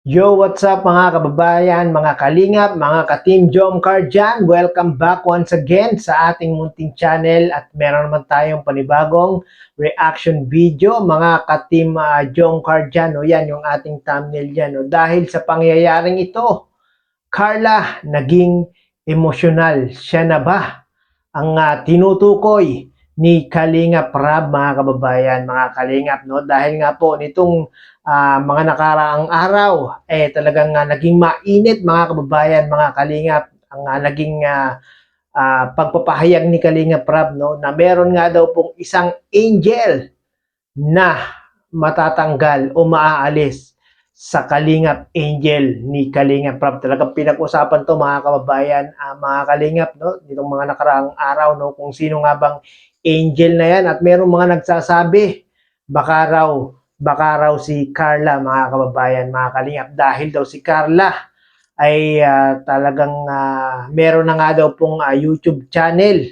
Yo, what's up mga kababayan, mga kalingap, mga ka-Team Jomcar dyan. Welcome back once again sa ating munting channel at meron naman tayong panibagong reaction video mga ka-Team Jomcar dyan. O yan yung ating thumbnail dyan. O, dahil sa pangyayaring ito, Carla naging emosyonal. Siya na ba ang tinutukoy ni Kalinga Prab, mga kababayan, mga kalingap, no? Dahil nga po nitong mga nakaraang araw, talagang naging mainit, mga kababayan, mga kalingap, ang naging pagpapahayag ni Kalinga Prab, no? Na meron nga daw pong isang angel na matatanggal o maaalis sa Kalingap Angel ni Kalingap Prab. Talagang pinag-usapan to mga kababayan, mga Kalingap, no? Nitong mga nakaraang araw, no? Kung sino nga bang angel na yan. At merong mga nagsasabi, baka raw si Carla, mga kababayan, mga Kalingap. Dahil daw si Carla ay talagang meron na nga daw pong YouTube channel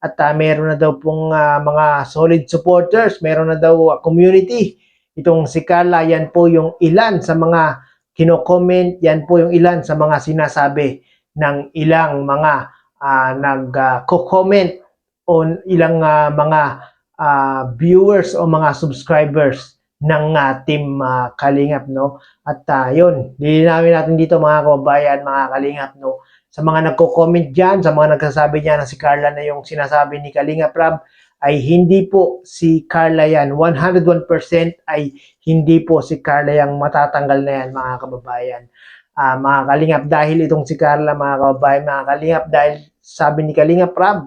at meron na daw pong mga solid supporters, meron na daw community. Itong si Carla, yan po yung ilan sa mga kino-comment, yan po yung ilan sa mga sinasabi ng ilang mga nag-comment o ilang mga viewers o mga subscribers ng Team Kalingap, no? At yun, lilinawin natin dito mga kababayan, mga Kalingap, no? Sa mga nagko-comment dyan, sa mga nagsasabi dyan na si Carla na yung sinasabi ni Kalingap Rab, ay hindi po si Carla yan. 101% ay hindi po si Carla yung matatanggal na yan, mga kababayan. Mga Kalingap, dahil itong si Carla, mga kababayan, mga Kalingap, dahil sabi ni Kalingap Rab,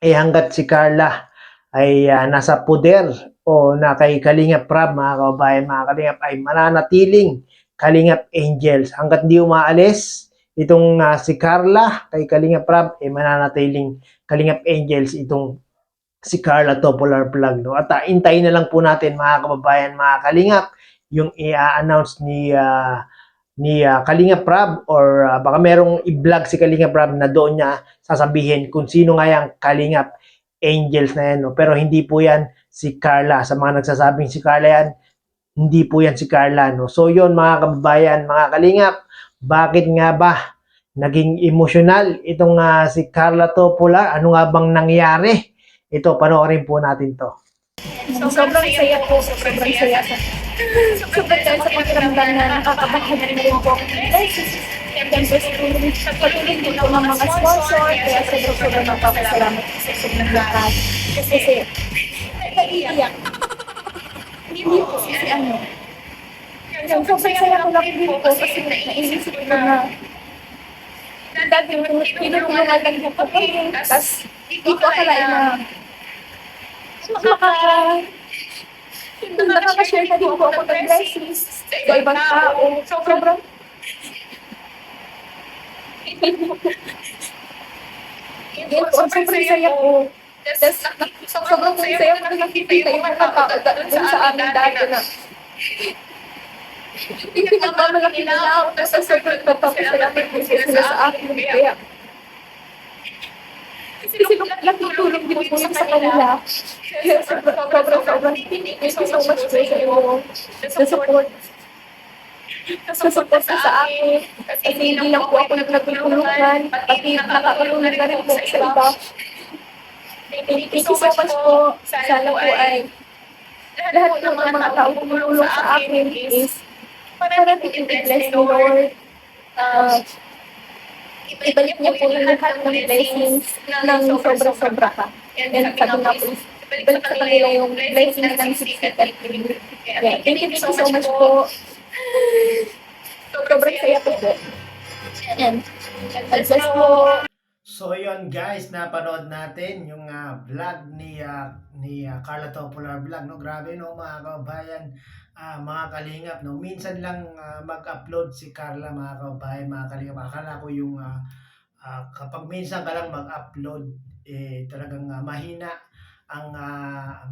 hanggat si Carla ay nasa poder o na kay Kalingap Prab, mga kababayan, mga Kalingap, ay mananatiling Kalingap Angels. Hanggat di umaalis itong si Carla kay Kalingap Prab, mananatiling Kalingap Angels itong si Carla Topolar Vlog. No? At intayin na lang po natin mga kababayan, mga Kalingap, yung i-announce ni Kalinga Prab or baka merong i-vlog si Kalinga Prab na doon niya sasabihin kung sino nga yung Kalingap Angels na yan. No? Pero hindi po yan si Carla. Sa mga nagsasabing si Carla yan, hindi po yan si Carla. No? So yun mga kababayan, mga Kalingap, bakit nga ba naging emosyonal itong si Carla Topola? Ano nga bang nangyari? Ito, panoorin po natin to. Sobrang saya po, sobrang saya sa sobrang saya sa pakiramdam na nakakabahagi na rin po ako ng blessings. Siyempre, patuloy din po ng mga sponsor, kaya sobrang magpapasalamat po sa sobrang lahat. Kasi, naiiyak. Hindi po kasi ano. Yung sobrang saya ko lang din po kasi naisip ko na dati tinutulungan lang po ko kami, tapos di ko akalain na nakaka-share na din po ako ng blessings sa ibang tao. Sobrang yun po, sobrang saya ko. Tapos, sobrang saya ko na nakikita yung mga tao dun sa amin dati na pinagmamalaki nila ako. Tapos, sobrang nagpapasalamat po sila sa akin. Kaya, kasi nakitulong din po sa kanila. Kaya sobrang thank you so much po sa inyo. Sa support sa akin. Kasi hindi lang po ako nagtutulungan, pati nakakatulong na rin po sa iba. Thank you so much po. Sana po ay lahat po ng mga tao tumulong sa akin is para i-bless ni Lord. Ibalik niya po yung lahat ng blessings ng sobra-sobra pa. And sabi nga po, ibalik sa kanila yung blessings ng sikat at living. Thank you so much po. Sobrang saya po po. And, God bless po. So yun guys, napanood natin yung vlog ni Carla Topolar Vlog, no? Grabe, no, mga kababayan, mga kalingap, no? Minsan lang mag-upload si Carla, mga kababayan, mga kalingap. Akala ko yung kapag minsan ka lang mag-upload, talagang mahina ang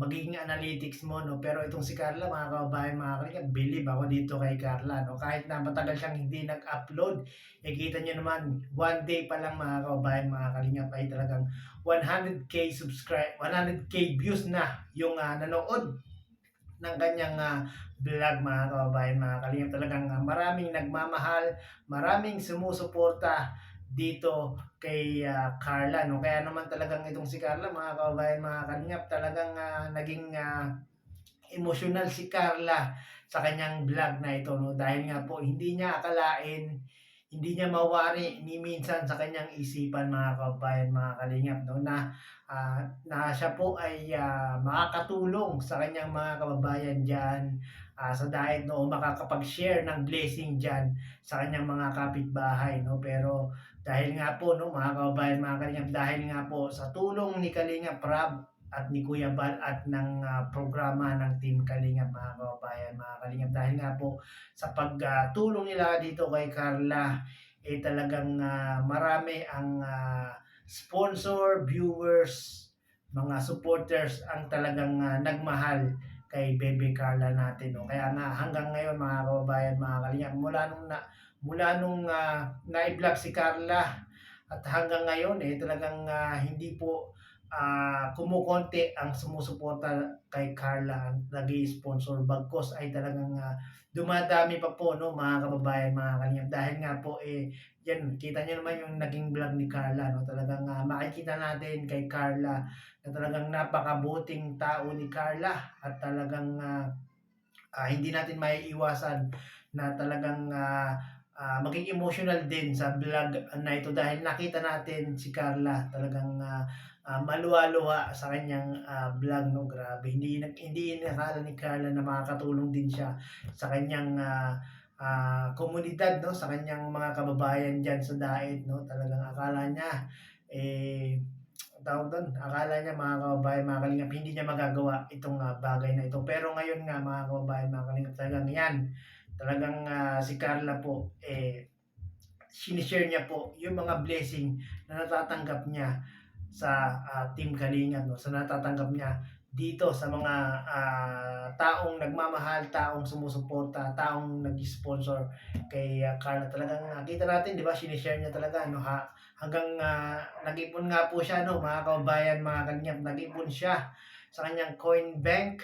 magiging analytics mo, no? Pero itong si Carla, mga kababayan, mga kalingap, believe ako dito kay Carla, no? Kahit na matagal siyang hindi nag-upload, kita nyo naman, one day pa lang, mga kababayan, mga kalingap, ay talagang 100k 100k views na yung nanood ng kanyang vlog mga kababayan, mga kalingap. Talagang maraming nagmamahal, maraming sumusuporta dito kay Carla, no? Kaya naman talagang itong si Carla, mga kababayan, mga kalingap, talagang naging emotional si Carla sa kanyang vlog na ito, no? Dahil nga po hindi niya akalain, hindi niya mawari ni minsan sa kanyang isipan, mga kababayan, mga kalingap, no, na siya po ay makakatulong sa kanyang mga kababayan diyan sa diet, no, o makakapag-share ng blessing diyan sa kanyang mga kapitbahay, no. Pero dahil nga po, no, mga kababayan, mga kalingap, dahil nga po sa tulong ni Kalingap Rab at ni Kuya Bal at ng programa ng Team Kalingap, mga kababayan, mga kalingap, dahil nga po sa pagtulong nila dito kay Carla, talagang marami ang sponsor, viewers, mga supporters ang talagang nagmahal kay Bebe Carla natin, no. Kaya nga hanggang ngayon, mga kababayan, mga kalingap, mula nung na-vlog si Carla at hanggang ngayon talagang hindi po kumukonti ang sumusuporta kay Carla, nag-i-sponsor, bagkos ay talagang dumadami pa po, no, mga kababayan, mga kalingap, dahil nga po yan, kita niyo naman yung naging vlog ni Carla, no. Talagang makikita natin kay Carla na talagang napakabuting tao ni Carla at talagang hindi natin maiiwasan na talagang maging emotional din sa vlog na ito, dahil nakita natin si Carla talagang maluwa-luwa sa kanyang vlog, no. Grabe, hindi nakala ni Carla na makakatulong din siya sa kanyang komunidad, no, sa kanyang mga kababayan diyan sa Daet, no. Talagang akala niya akala niya, mga kababayan, mga kalingap, hindi niya magagawa itong bagay na ito. Pero ngayon nga, mga kababayan, mga kalingap, talagang yan, talagang si Carla po sinishare niya po yung mga blessing na natatanggap niya sa Team Kalingap, no, sa natatanggap niya dito sa mga taong nagmamahal, taong sumusuporta, taong nag-sponsor kay Carla. Talagang kita natin, di ba, sinishare niya talaga, no, hanggang nag-ipon nga po siya, no, mga kababayan, mga kalingap, nag-ipon siya sa kanyang coin bank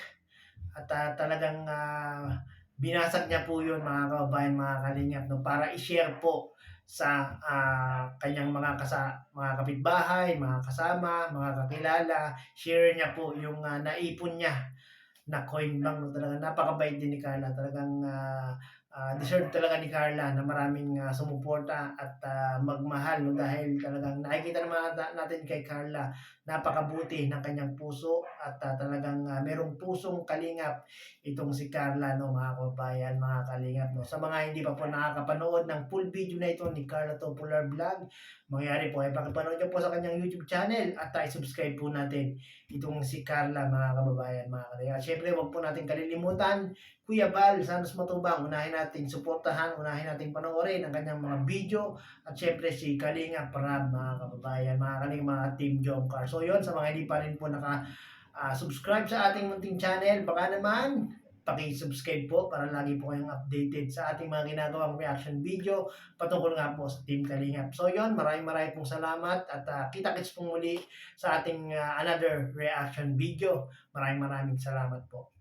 at talagang binasag niya po yun, mga kababayan, mga kalingap, no, para i-share po sa kanyang mga kapitbahay, mga kasama, mga kakilala. Share niya po yung naipon niya na coin bank, no. Talagang napakabait din ni Carla. Talagang deserve talaga ni Carla na maraming sumuporta at magmahal, no, dahil talagang nakikita naman natin kay Carla, napakabuti ng kanyang puso at talagang merong pusong kalingap itong si Carla, no, mga kababayan, mga kalingap, no. Sa mga hindi pa po nakakapanood ng full video na ito ni Carla Topular Vlog, mangyari po ay pakipanood niyo po sa kanyang YouTube channel at subscribe po natin itong si Carla, mga kababayan, mga kalingap. At syempre, huwag po natin kalilimutan Kuya Bal Santos Matubang, unahin natin suportahan, unahin natin panoorin ang kanyang mga video, at syempre si Kalingap Rab, mga kababayan, mga kalingap, mga Team Jomcar. So yun, sa mga hindi pa rin po subscribe sa ating munting channel, baka naman paki-subscribe po para lagi po kayong updated sa ating mga ginagawang reaction video patungkol nga po sa Team Kalingap. So yun, maraming pong salamat at kita-kits po muli sa ating another reaction video. Maraming salamat po.